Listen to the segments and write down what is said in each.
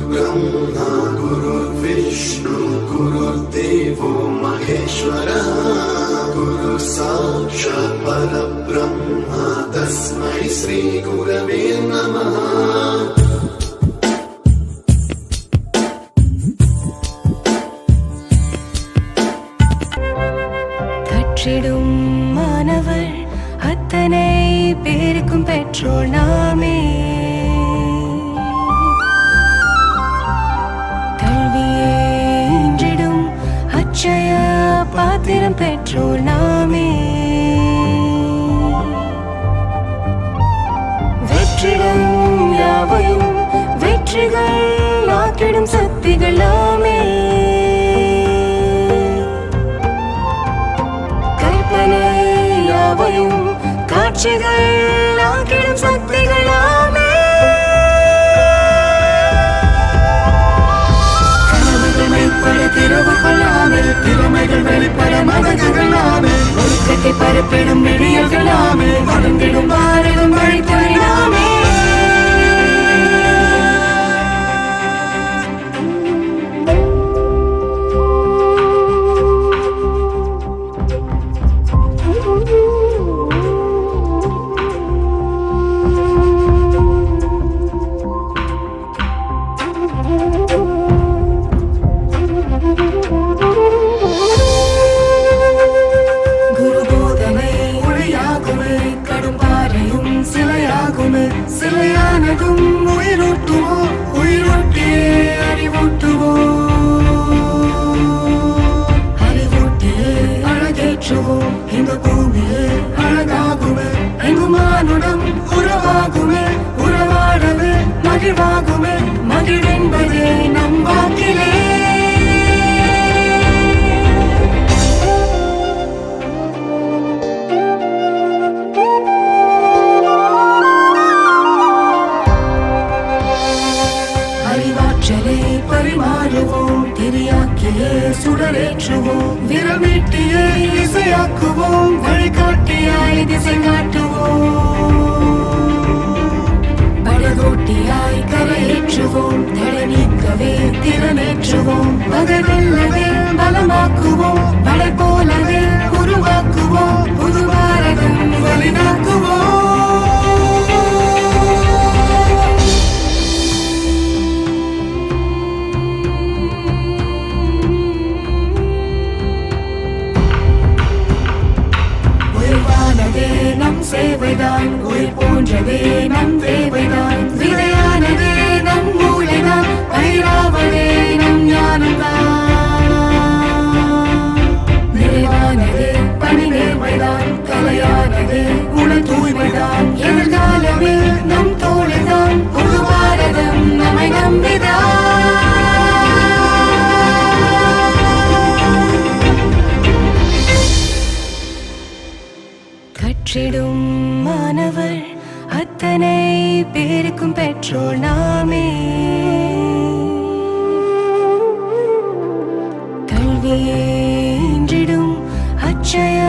ब्रह्मा गुरुर्विष्णु गुरुर्देवो महेश्वरः गुरु साक्षात् परब्रह्म तस्मै श्री गुरवे नमः. கற்றிடும் மாணவர் அத்தனை பேருக்கும் பெற்றோர் நாமே. கல்வியே இன்றிடும் அச்சய பாத்திரம் பெற்றோர் நாமே. வெற்றிடும் யாவையும் வெற்றிகள் ஆக்கிடும் சக்திகள் நாமே. யாவையும் காட்சிகள் ஆக்கிடும் சக்திகளாமே. கனவுகள் மெய்ப்பட திறவு கொள்ளாமே. திறமைகள் வெளிப்பட மதகங்களாமே. ஒழுக்கத்தை பரப்பிடும் விடியல்களாமே. வளர்ந்திடும் பாரதம் வழித்தொழிலாமே. சிலையானதும் உயிரூட்டுவோம், உயிரூட்டியே அறிவூட்டுவோம், அறிவூட்டியே அழகேற்றுவோம். இந்த பூமியே அழகாகுமே, எங்கு மானுடம் உறவாகுமே, உறவாடவே மகிழ்வாகுமே. மகிழ்வென்பதே நம் வாக்கிலே. பரிமாறுவோம், திரியாக்கியே சுடரேற்றுவோம், விரமீட்டியே இசையாக்குவோம், வழிகாட்டியாய் திசை காட்டுவோம், படகோட்டியாய் கரையேற்றுவோம், தடை நீக்கவே திறனேற்றுவோம், பகவெல்லவே பலமாக்குவோம், படை போலவே உருவாக்குவோம், புது பாரதம் வலிதாக்குவோம். நம் சேவைதான் உயிர் போன்றதே நம் தேவைதான். விதையானதே நம் மூளைதான், பயிராவதே நம் ஞானம்தான். நிறைவானதே பணி நேர்மைதான், கலையானதே உடல் தூய்மைதான். எதிர்காலமே நம் தோழிதான், புது பாரதம் நம்மை நம்பிதான். கற்றிடும் மாணவர் அத்தனை பேருக்கும் பெற்றோர் நாமே. கல்வியே இன்றிடும் அச்சய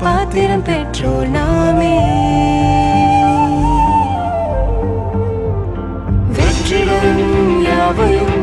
பாத்திரம் பெற்றோர் நாமே. வெற்றிடும் யாவையும்